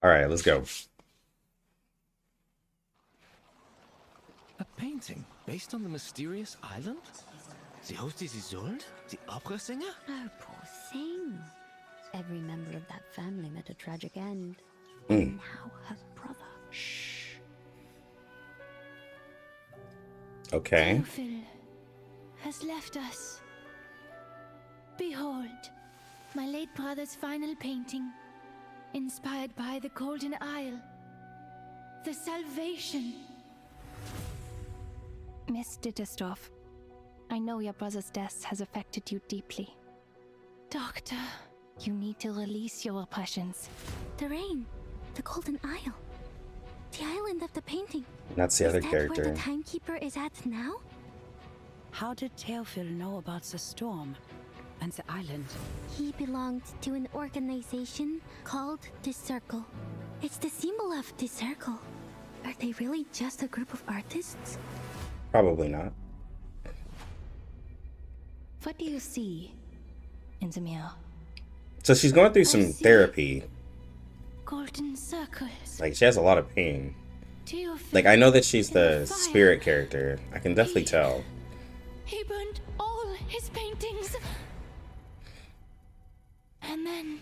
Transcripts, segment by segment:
All right, let's go. A painting based on the mysterious island? The host is Isolde, the opera singer? Oh, poor thing. Every member of that family met a tragic end. Mm. And now her brother. Shh. Okay. Theophil has left us. Behold, my late brother's final painting, inspired by the Golden Isle. The salvation. Miss Dittersdorf, I know your brother's death has affected you deeply. Doctor, you need to release your oppressions. The rain. The Golden Isle. The island of the painting. That's the other Is that character. where the timekeeper is at now? How did Theophil know about the storm and the island? He belonged to an organization called the Circle. It's the symbol of the Circle. Are they really just a group of artists? Probably not. What do you see in the mirror? So she's going through some therapy. Golden circles. Like, she has a lot of pain. Theophil Like, I know that she's in the fire. spirit character. I can definitely tell. He burned all his paintings. And then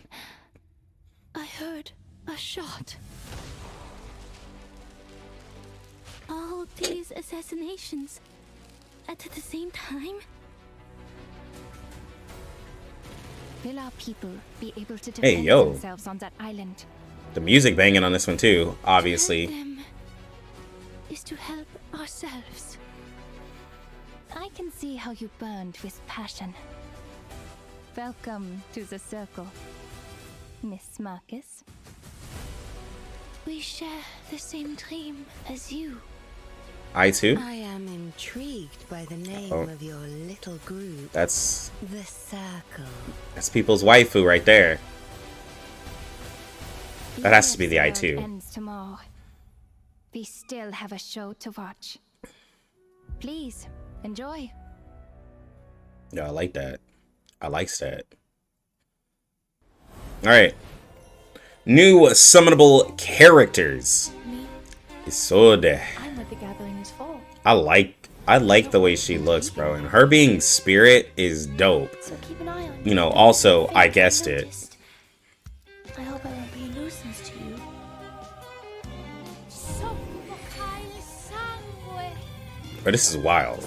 I heard a shot. All these assassinations at the same time? Will our people be able to Hey, defend yo. themselves on that island? The music banging on this one too, To help obviously. them is to help ourselves. I can see how you burned with passion. Welcome to the circle, Miss Marcus. We share the same dream as you. I too? I am intrigued by the name Oh. of your little group, That's the Circle. people's waifu right there. That has to be the Yes, I the world too. ends tomorrow. We still have a show to watch. Please, enjoy. Yeah, I like that. I likes that. Alright. New summonable characters. Isolde. I'm what the gathering is for. I like the way she looks, bro. And her being spirit is dope. So keep an eye on You know, also, I guessed it. I hope I won't be a nuisance to you. But this is wild.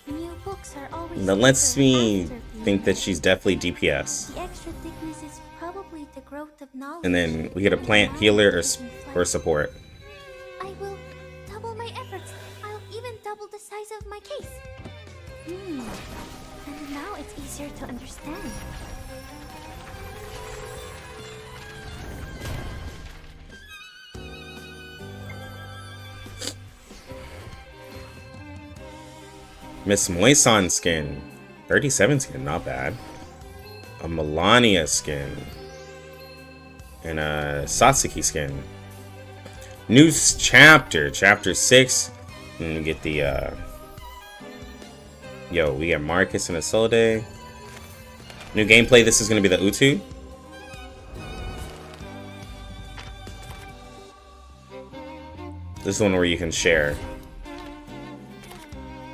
New books are always That lets thicker me after being think that read. she's definitely DPS. The extra thickness is probably the growth of knowledge. And then we get a plant healer or support. I will double my efforts. I'll even double the size of my case. And now it's easier to understand. Miss Moison skin. 37 skin, not bad. A Melania skin. And a Satsuki skin. New chapter. Chapter 6. And we get the, Yo, we get Marcus and Isolde. New gameplay, this is going to be the Utu. This is the one where you can share.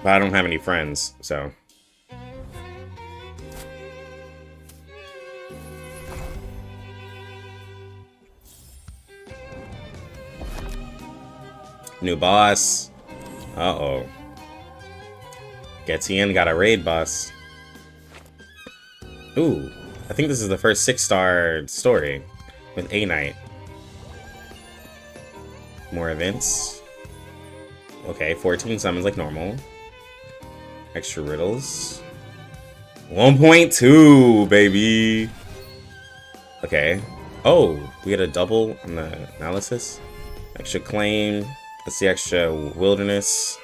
But I don't have any friends, so. New boss. Uh-oh. Getien got a raid boss. Ooh. I think this is the first 6-star story with A Knight. More events. Okay, 14 summons like normal. Extra riddles. 1.2, baby. Okay. Oh, we get a double on the analysis. Extra claim. Let's see, extra wilderness.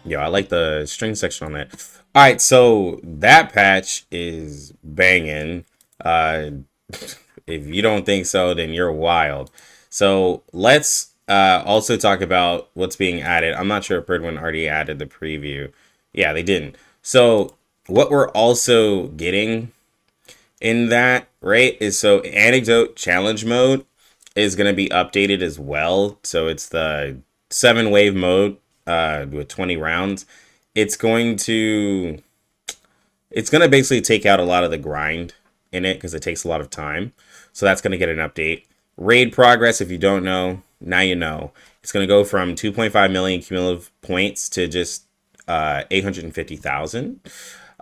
Yo, I like the string section on that. All right, so that patch is banging. If you don't think so, then you're wild. So let's also talk about what's being added. I'm not sure if Birdwin already added the preview. Yeah, they didn't. So what we're also getting in that, right, is so anecdote challenge mode is going to be updated as well. So it's the 7 wave mode with 20 rounds. It's going to basically take out a lot of the grind in it because it takes a lot of time. So that's going to get an update. Raid progress, if you don't know, now you know. It's going to go from 2.5 million cumulative points to just 850,000.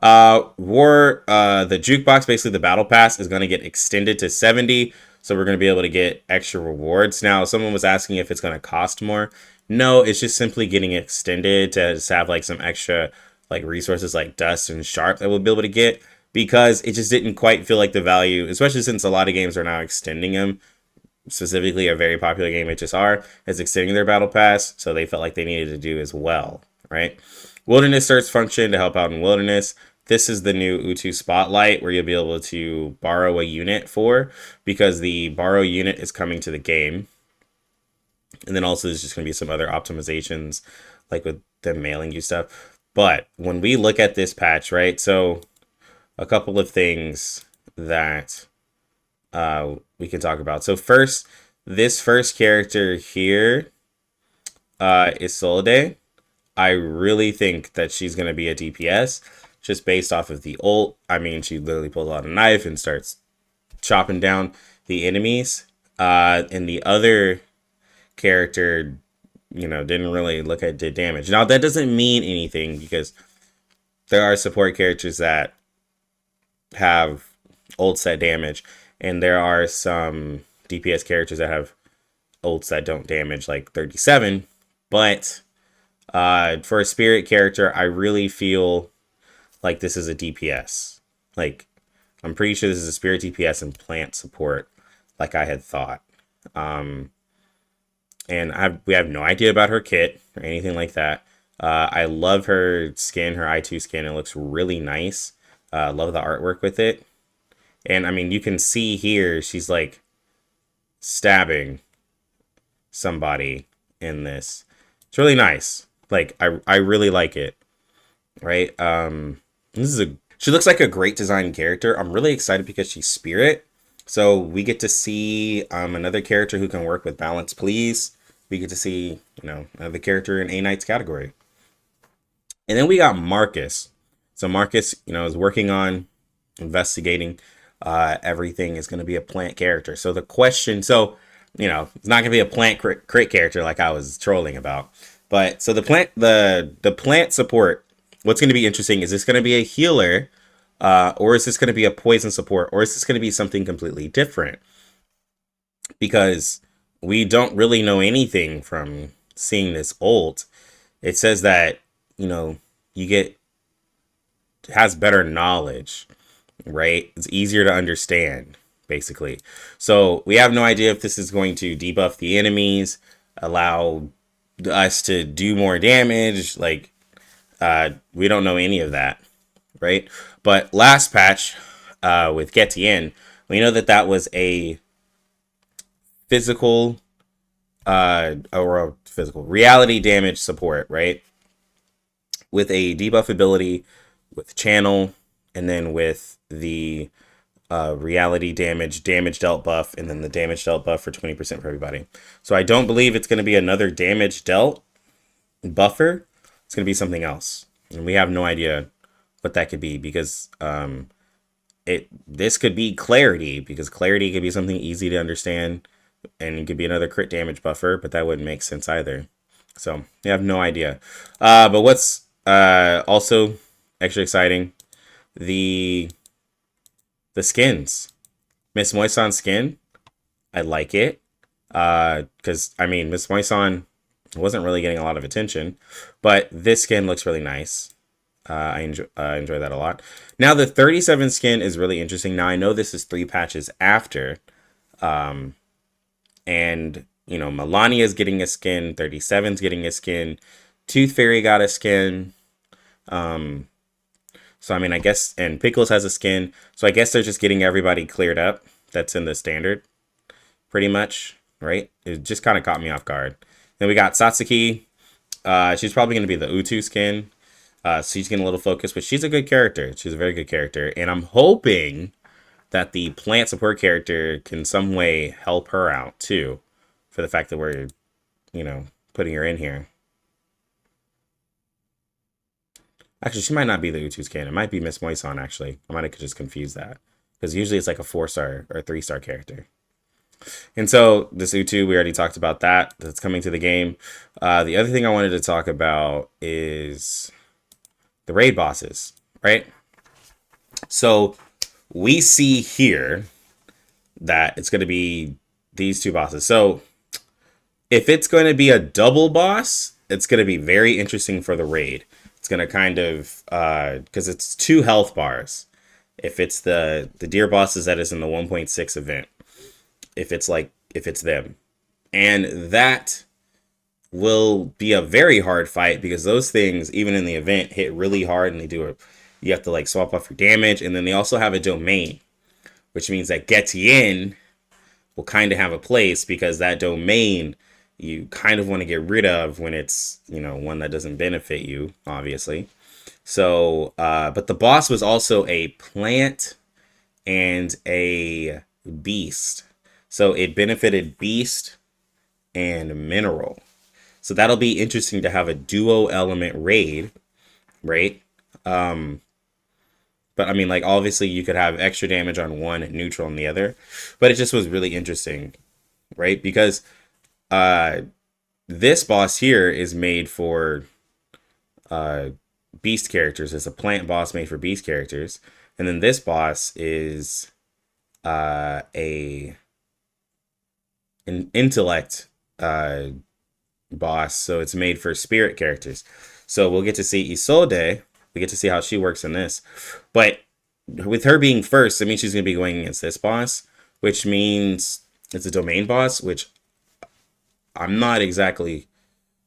The jukebox, basically the battle pass, is going to get extended to 70. So we're going to be able to get extra rewards. Now, someone was asking if it's going to cost more. No, it's just simply getting extended to just have like some extra like resources like dust and sharp that we'll be able to get, because it just didn't quite feel like the value, especially since a lot of games are now extending them. Specifically, a very popular game, HSR, is extending their battle pass, so they felt like they needed to do as well, right? Wilderness search function to help out in wilderness. This is the new Utu Spotlight where you'll be able to borrow a unit for, because the borrow unit is coming to the game. And then also there's just going to be some other optimizations like with the mailing you stuff. But when we look at this patch, right, so a couple of things that we can talk about. So first, this first character here, Isolde, I really think that she's going to be a DPS just based off of the ult. I mean, she literally pulls out a knife and starts chopping down the enemies. And the other character, you know, didn't really look at did damage. Now, that doesn't mean anything because there are support characters that have ult set damage, and there are some DPS characters that have ults that don't damage, like 37. But for a spirit character, I really feel like this is a DPS. Like, I'm pretty sure this is a spirit DPS and plant support, like I had thought. And we have no idea about her kit or anything like that. I love her skin, her I2 skin. It looks really nice. Love the artwork with it. And I mean, you can see here, she's like stabbing somebody in this. It's really nice. Like, I really like it. Right? She looks like a great design character. I'm really excited because she's spirit. So we get to see another character who can work with balance, please. We get to see, you know, another character in A Knight's category. And then we got Marcus. So Marcus, you know, is working on investigating everything. Is going to be a plant character. So the question, so, you know, it's not going to be a plant crit character like I was trolling about. But so the plant support, what's going to be interesting, is this going to be a healer, or is this going to be a poison support, or is this going to be something completely different? Because we don't really know anything from seeing this ult. It says that, you know, has better knowledge, right? It's easier to understand, basically. So we have no idea if this is going to debuff the enemies, allow us to do more damage. Like, we don't know any of that, right? But last patch with Getien, we know that was a physical reality damage support, right? With a debuff ability, with channel, and then with the reality damage dealt buff, and then the damage dealt buff for 20% for everybody. So I don't believe it's going to be another damage dealt buffer. It's going to be something else, and we have no idea what that could be, because this could be clarity, because clarity could be something easy to understand, and it could be another crit damage buffer, but that wouldn't make sense either. So we have no idea. But what's also extra exciting, the skins. Miss Moissan's skin, I like it. Because, I mean, Miss Moissan wasn't really getting a lot of attention, but this skin looks really nice. I enjoy that a lot. Now, the 37 skin is really interesting. Now, I know this is 3 patches after. And, you know, Melania's getting a skin. 37's getting a skin. Tooth Fairy got a skin. So, I mean, I guess, and Pickles has a skin. So I guess they're just getting everybody cleared up. That's in the standard, pretty much, right? It just kind of caught me off guard. Then we got Satsuki. She's probably going to be the Utu skin. So she's getting a little focus, but she's a good character. She's a very good character. And I'm hoping that the plant support character can some way help her out too, for the fact that we're, you know, putting her in here. Actually, she might not be the Utu skin. It might be Miss Moison, actually. I might have just confused that. Because usually it's like a 4-star or 3-star character. And so this Utu, we already talked about that. That's coming to the game. The other thing I wanted to talk about is the raid bosses, right? So we see here that it's going to be these two bosses. So if it's going to be a double boss, it's going to be very interesting for the raid. It's going to kind of, because it's 2 health bars. If it's the deer bosses that is in the 1.6 event. If it's them. And that will be a very hard fight because those things, even in the event, hit really hard and you have to like swap off your damage. And then they also have a domain, which means that Getien will kind of have a place because that domain you kind of want to get rid of when it's, you know, one that doesn't benefit you, obviously. So, but the boss was also a plant and a beast. So it benefited beast and mineral. So that'll be interesting to have a duo element raid, right? But I mean, like, obviously you could have extra damage on one and neutral on the other, but it just was really interesting, right? Because this boss here is made for beast characters. It's a plant boss made for beast characters. And then this boss is an intellect boss, so it's made for spirit characters. So we'll get to see Isolde. We get to see how she works in this. But with her being first, I mean, she's going to be going against this boss, which means it's a domain boss, which I'm not exactly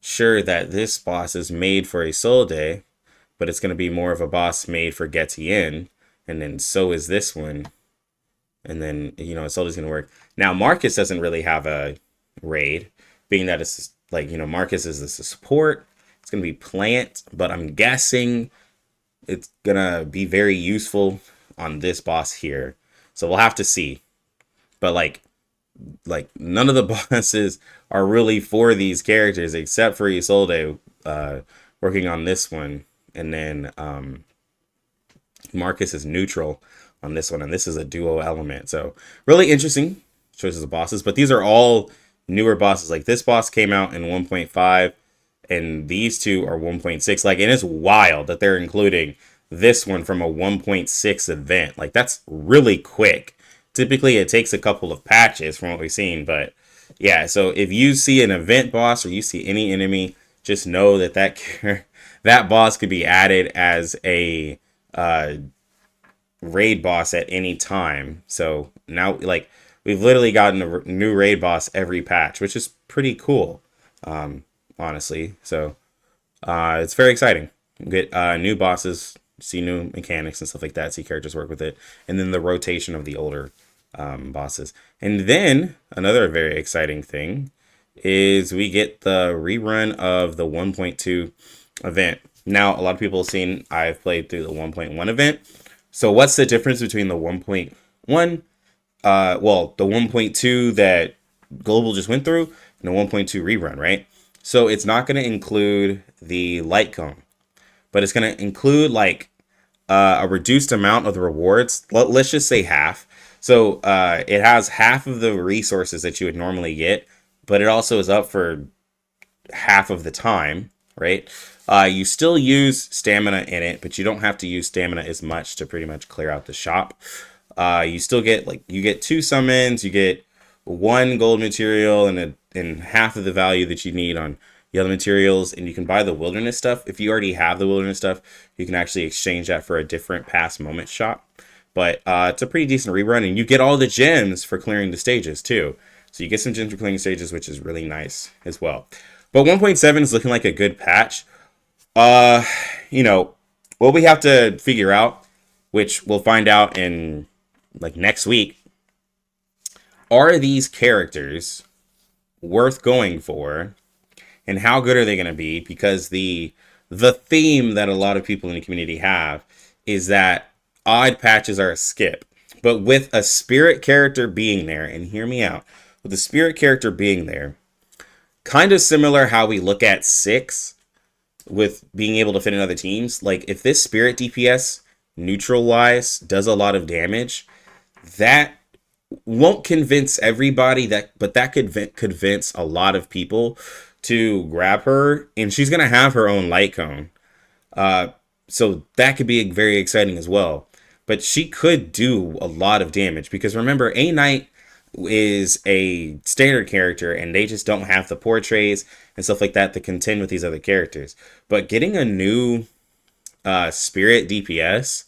sure that this boss is made for Isolde, but it's going to be more of a boss made for Getien, and then so is this one. And then, you know, Isolde's going to work. Now, Marcus doesn't really have a raid, being that it's like, you know, Marcus is the support. It's going to be plant, but I'm guessing it's going to be very useful on this boss here. So we'll have to see. But like none of the bosses are really for these characters except for Isolde working on this one. And then Marcus is neutral on this one, and this is a duo element. So really interesting choices of bosses, but these are all newer bosses. Like this boss came out in 1.5 and these two are 1.6. Like, and it's wild that they're including this one from a 1.6 event. Like, that's really quick. Typically it takes a couple of patches from what we've seen, but yeah. So if you see an event boss or you see any enemy, just know that that boss could be added as a raid boss at any time. So now, like, we've literally gotten a new raid boss every patch, which is pretty cool, honestly. So it's very exciting. Get new bosses, see new mechanics and stuff like that, see characters work with it, and then the rotation of the older bosses. And then another very exciting thing is we get the rerun of the 1.2 event. Now, a lot of people have seen I've played through the 1.1 event. So what's the difference between the 1.1, the 1.2 that Global just went through and the 1.2 rerun, right? So it's not going to include the light cone, but it's going to include like a reduced amount of the rewards. Let's just say half. So it has half of the resources that you would normally get, but it also is up for half of the time, right? You still use stamina in it, but you don't have to use stamina as much to pretty much clear out the shop. You still get, like, you get 2 summons, you get 1 gold material and half of the value that you need on the other materials, and you can buy the wilderness stuff. If you already have the wilderness stuff, you can actually exchange that for a different past moment shop. But it's a pretty decent rerun, and you get all the gems for clearing the stages too. So you get some gems for clearing stages, which is really nice as well. But 1.7 is looking like a good patch. You know, what we have to figure out, which we'll find out in like next week, are these characters worth going for, and how good are they going to be? Because the theme that a lot of people in the community have is that odd patches are a skip. But with a spirit character being there, and hear me out, with the spirit character being there, kind of similar how we look at 6 with being able to fit in other teams. Like, if this spirit DPS, neutral-wise, does a lot of damage, that won't convince everybody, but that could convince a lot of people to grab her, and she's going to have her own light cone. So that could be very exciting as well. But she could do a lot of damage, because remember, A Knight is a standard character, and they just don't have the portraits and stuff like that to contend with these other characters. But getting a new spirit DPS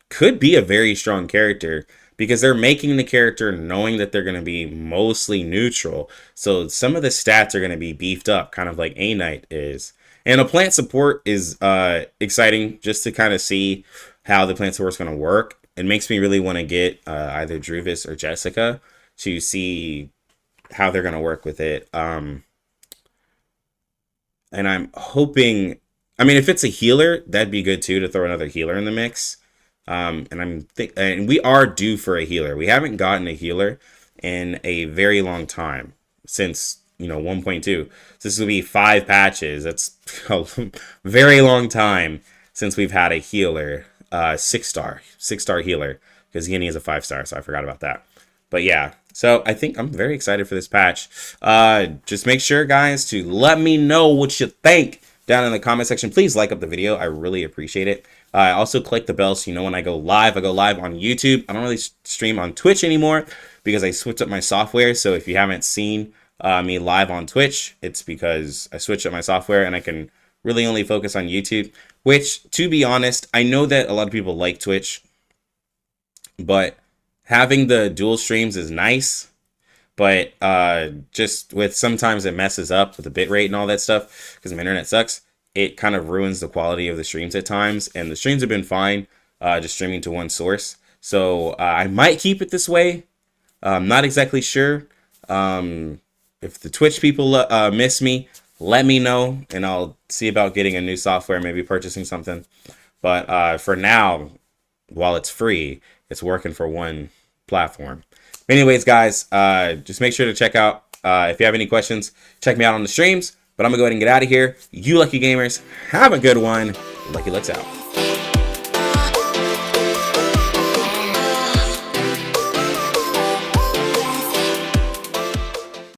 could be a very strong character, because they're making the character knowing that they're going to be mostly neutral. So some of the stats are going to be beefed up, kind of like A Knight is. And a plant support is exciting, just to kind of see how the plant support is going to work. It makes me really want to get either Druvis or Jessica to see how they're going to work with it. And I'm hoping, I mean, if it's a healer, that'd be good too, to throw another healer in the mix. And we are due for a healer. We haven't gotten a healer in a very long time, since 1.2. So this will be 5 patches. That's a very long time since we've had a healer, 6-star healer, because Guinea is a 5-star, so I forgot about that. But yeah, so I think I'm very excited for this patch. Just make sure, guys, to let me know what you think down in the comment section. Please like up the video. I really appreciate it. Also click the bell so you know when I go live. I go live on YouTube. I don't really stream on Twitch anymore because I switched up my software. So if you haven't seen me live on Twitch, it's because I switched up my software and I can really only focus on YouTube. Which, to be honest, I know that a lot of people like Twitch, but having the dual streams is nice. But just with, sometimes it messes up with the bitrate and all that stuff because my internet sucks. It kind of ruins the quality of the streams at times, and the streams have been fine, just streaming to one source. So I might keep it this way. I'm not exactly sure. If the Twitch people miss me, let me know, and I'll see about getting a new software, maybe purchasing something. But for now, while it's free, it's working for one platform. Anyways, guys, just make sure to check out, if you have any questions, check me out on the streams. But I'm going to go ahead and get out of here. You lucky gamers, have a good one. Lucky Looks out.